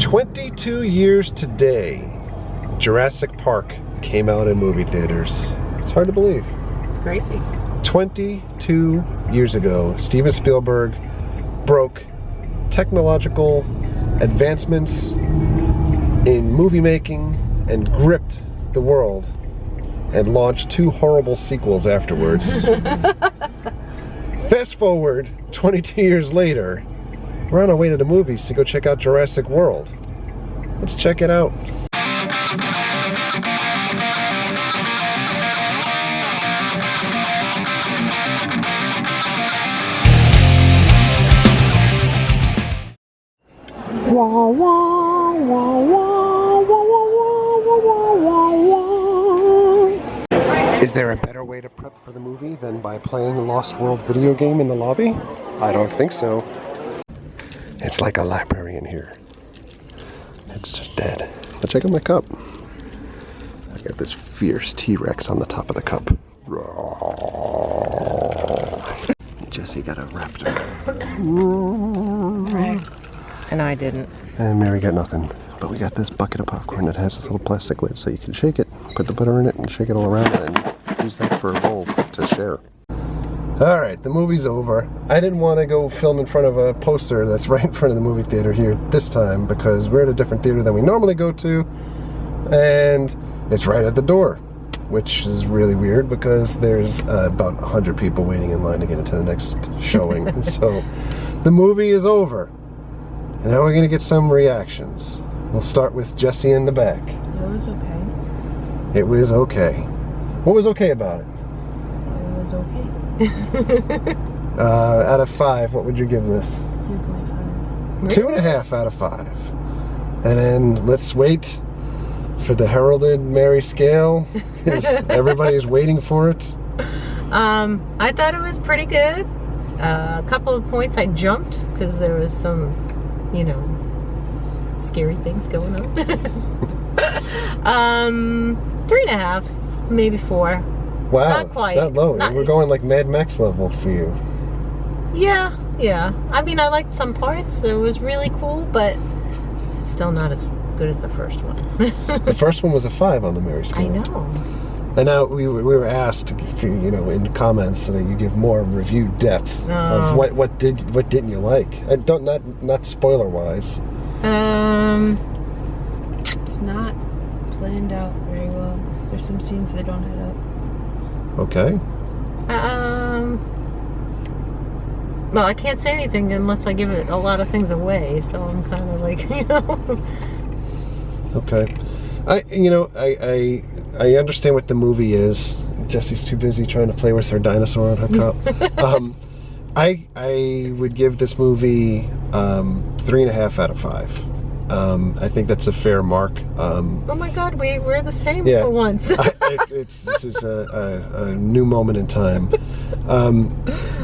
22 years today, Jurassic Park came out in movie theaters. It's hard to believe. It's crazy. 22 years ago, Steven Spielberg broke technological advancements in movie making and gripped the world and launched 2 horrible sequels afterwards. Fast forward 22 years later, we're on our way to the movies to go check out Jurassic World. Let's check it out. Wah, wah, wah, wah, wah, wah, wah, wah, wah. Is there a better way to prep for the movie than by playing a Lost World video game in the lobby? I don't think so. It's like a library in here. It's just dead. But check out my cup. I got this fierce T-Rex on the top of the cup. Jesse got a raptor. And I didn't. And Mary got nothing. But we got this bucket of popcorn that has this little plastic lid so you can shake it, put the butter in it, and shake it all around and use that for a bowl to share. Alright, the movie's over. I didn't want to go film in front of a poster that's right in front of the movie theater here this time because we're at a different theater than we normally go to, and it's right at the door, which is really weird because there's about 100 people waiting in line to get into the next showing. So the movie is over. And now we're going to get some reactions. We'll start with Jesse in the back. It was okay. It was okay. What was okay about it? It was okay. Out of 5, what would you give this? 2.5. 2.5 out of 5. And then let's wait for the heralded Mary scale. Everybody's waiting for it. I thought it was pretty good. A couple of points I jumped because there was some, you know, scary things going on. 3.5, maybe 4. Wow, not quite. that low. Not, we're going like Mad Max level for you. Yeah. I mean, I liked some parts. It was really cool, but it's still not as good as the first one. The first one was a 5 on the Mary scale. I know. And now we were asked, if you know, in comments that you give more review depth of what didn't you like? And not spoiler wise. It's not planned out very well. There's some scenes that don't add up. Okay. Well, I can't say anything unless I give it a lot of things away, so I'm kind of like, you know. Okay. I understand what the movie is. Jesse's too busy trying to play with her dinosaur on her cup. I would give this movie 3.5 out of 5. I think that's a fair mark. Oh my God, we're the same for once. This is a new moment in time.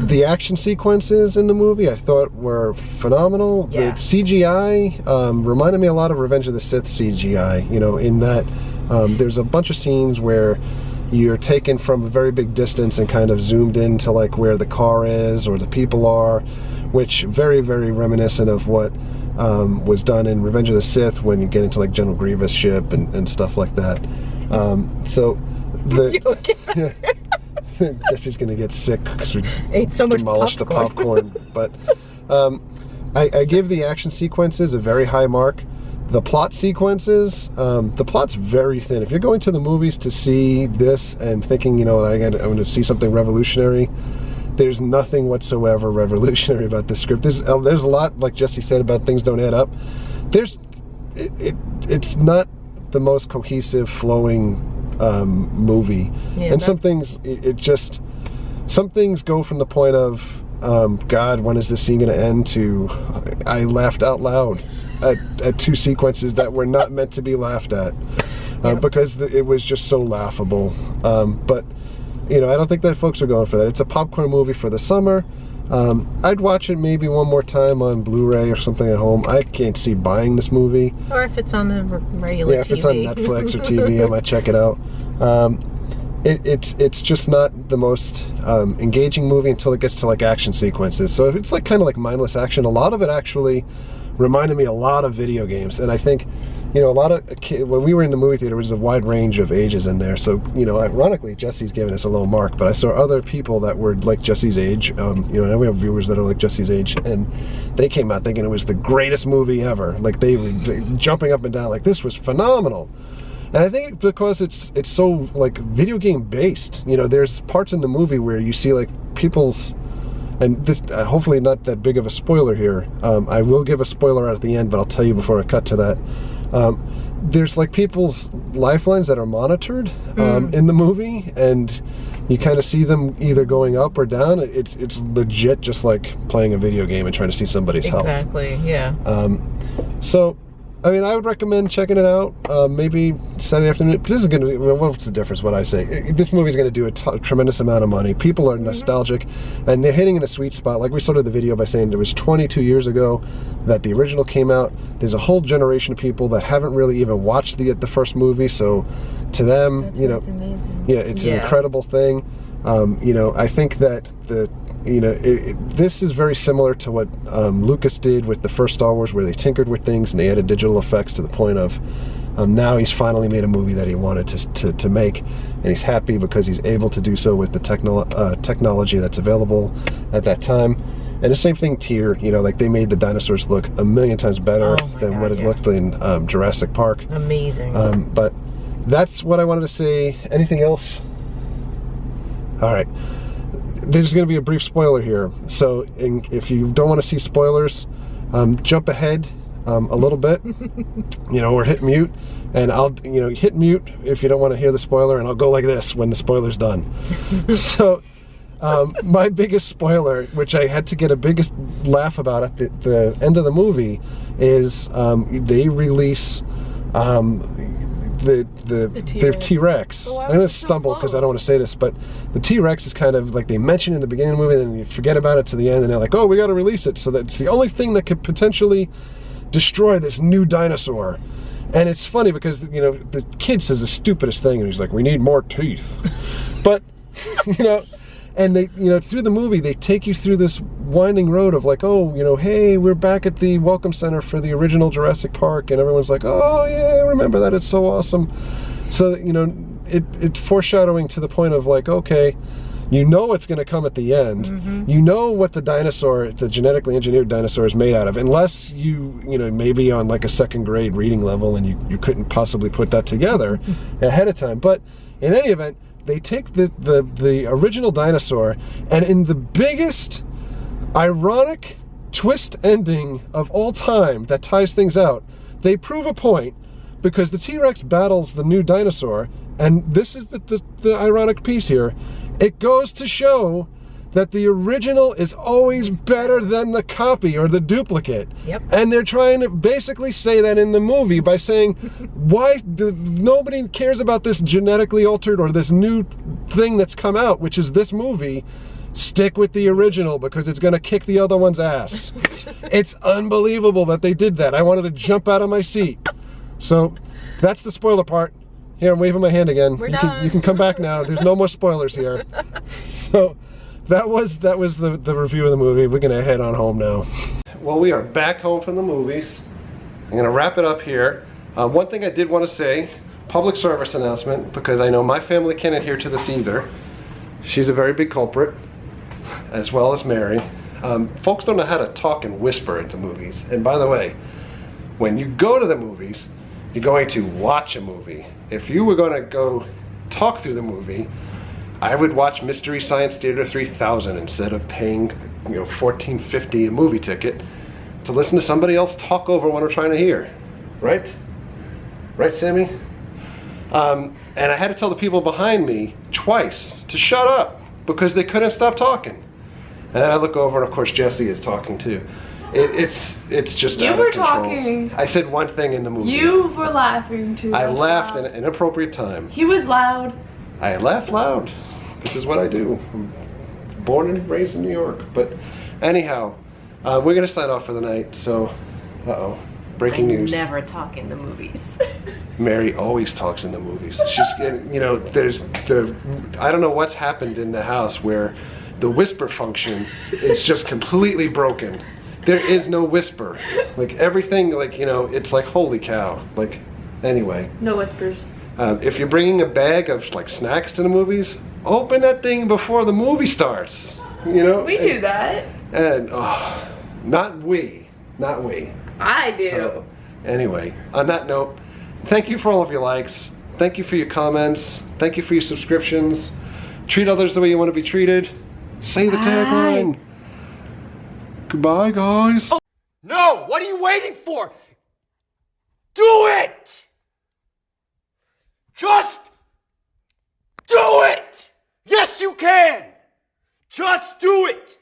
The action sequences in the movie I thought were phenomenal. Yeah. The CGI reminded me a lot of Revenge of the Sith CGI, you know, in that there's a bunch of scenes where you're taken from a very big distance and kind of zoomed into like where the car is or the people are, which very, very reminiscent of what was done in Revenge of the Sith when you get into like General Grievous ship and stuff like that. So the okay? Jesse's gonna get sick because we ate so much demolished the popcorn. But I give the action sequences a very high mark. The plot sequences, the plot's very thin. If you're going to the movies to see this and thinking, you know, I'm going to see something revolutionary, there's nothing whatsoever revolutionary about this script. There's a lot, like Jesse said, about things don't add up. It's not the most cohesive, flowing movie. Yeah, and some things, some things go from the point of, God, when is this scene going to end, to I laughed out loud at 2 sequences that were not meant to be laughed at because it was just so laughable. But you know, I don't think that folks are going for that. It's a popcorn movie for the summer. I'd watch it maybe one more time on Blu-ray or something at home. I can't see buying this movie. Or if it's on the regular TV. Yeah, if it's on Netflix or TV, I might check it out. It's just not the most engaging movie until it gets to like action sequences. So it's like kind of like mindless action. A lot of it actually reminded me a lot of video games. And I think, you know, a lot of when we were in the movie theater, there was a wide range of ages in there. So, you know, ironically, Jesse's giving us a low mark, but I saw other people that were like Jesse's age. You know, we have viewers that are like Jesse's age, and they came out thinking it was the greatest movie ever. Like they were jumping up and down, like this was phenomenal. And I think because it's so like video game based. You know, there's parts in the movie where you see like people's, and this hopefully not that big of a spoiler here. I will give a spoiler at the end, but I'll tell you before I cut to that. There's like people's lifelines that are monitored in the movie, and you kind of see them either going up or down. It's legit just like playing a video game and trying to see somebody's health. Exactly, yeah. So, I mean, I would recommend checking it out. Maybe Saturday afternoon. This is going to be, well, what's the difference what I say? This movie is going to do a tremendous amount of money. People are nostalgic, and they're hitting in a sweet spot. Like we started the video by saying it was 22 years ago that the original came out. There's a whole generation of people that haven't really even watched the first movie, so to them, That's you know, amazing. yeah, it's an incredible thing. You know, I think that this is very similar to what Lucas did with the first Star Wars, where they tinkered with things and they added digital effects to the point of now he's finally made a movie that he wanted to make, and he's happy because he's able to do so with the technology that's available at that time. And the same thing here, you know, like they made the dinosaurs look a million times better than what it looked in Jurassic Park. Amazing. But that's what I wanted to say. Anything else? All right. There's going to be a brief spoiler here, so if you don't want to see spoilers, jump ahead a little bit, you know, or hit mute, and I'll, you know, hit mute if you don't want to hear the spoiler, and I'll go like this when the spoiler's done. So my biggest spoiler, which I had to get a biggest laugh about at the end of the movie, is they release their T-Rex. I'm going to stumble because I don't want to say this, but the T-Rex is kind of like they mention in the beginning of the movie, and then you forget about it to the end, and they're like, oh, we got to release it. So that's the only thing that could potentially destroy this new dinosaur. And it's funny because, you know, the kid says the stupidest thing, and he's like, we need more teeth. But, you know, and they, you know, through the movie, they take you through this winding road of like, oh, you know, hey, we're back at the Welcome Center for the original Jurassic Park, and everyone's like, oh yeah, I remember that, it's so awesome. So, you know, it's foreshadowing to the point of like, okay, you know it's going to come at the end. You know what the dinosaur, the genetically engineered dinosaur, is made out of, unless you know, maybe on like a second grade reading level, and you couldn't possibly put that together ahead of time. But in any event, they take the original dinosaur, and in the biggest ironic twist ending of all time that ties things out, they prove a point, because the T-Rex battles the new dinosaur, and this is the ironic piece here. It goes to show that the original is always better than the copy or the duplicate. Yep. And they're trying to basically say that in the movie by saying, why nobody cares about this genetically altered or this new thing that's come out, which is this movie. Stick with the original because it's going to kick the other one's ass. It's unbelievable that they did that. I wanted to jump out of my seat. So that's the spoiler part. Here, I'm waving my hand again. We're done. You can come back now. There's no more spoilers here. So that was the review of the movie. We're gonna head on home now. Well, we are back home from the movies. I'm gonna wrap it up here. One thing I did want to say, public service announcement, because I know my family can't adhere to this either. She's a very big culprit, as well as Mary. Folks don't know how to talk and whisper at the movies. And by the way, when you go to the movies, you're going to watch a movie. If you were going to go talk through the movie, I would watch Mystery Science Theater 3000 instead of paying, you know, $14.50 a movie ticket to listen to somebody else talk over what I'm trying to hear. Right? Right, Sammy? And I had to tell the people behind me twice to shut up because they couldn't stop talking. And then I look over, and of course Jesse is talking too. It's just out of control. You were talking. I said one thing in the movie. You were laughing too. I laughed at an inappropriate time. He was loud. I laugh loud. This is what I do. I'm born and raised in New York. But anyhow, we're gonna sign off for the night. So, breaking news. Never talk in the movies. Mary always talks in the movies. She's, you know, I don't know what's happened in the house where the whisper function is just completely broken. There is no whisper. Like everything, like, you know, it's like, holy cow. Like, anyway. No whispers. If you're bringing a bag of like snacks to the movies, open that thing before the movie starts. You know? We do that. And, not we. I do. So, anyway, on that note, thank you for all of your likes. Thank you for your comments. Thank you for your subscriptions. Treat others the way you want to be treated. Say the tagline. Goodbye, guys. Oh. No, what are you waiting for? Do it! Just do it! Yes, you can! Just do it!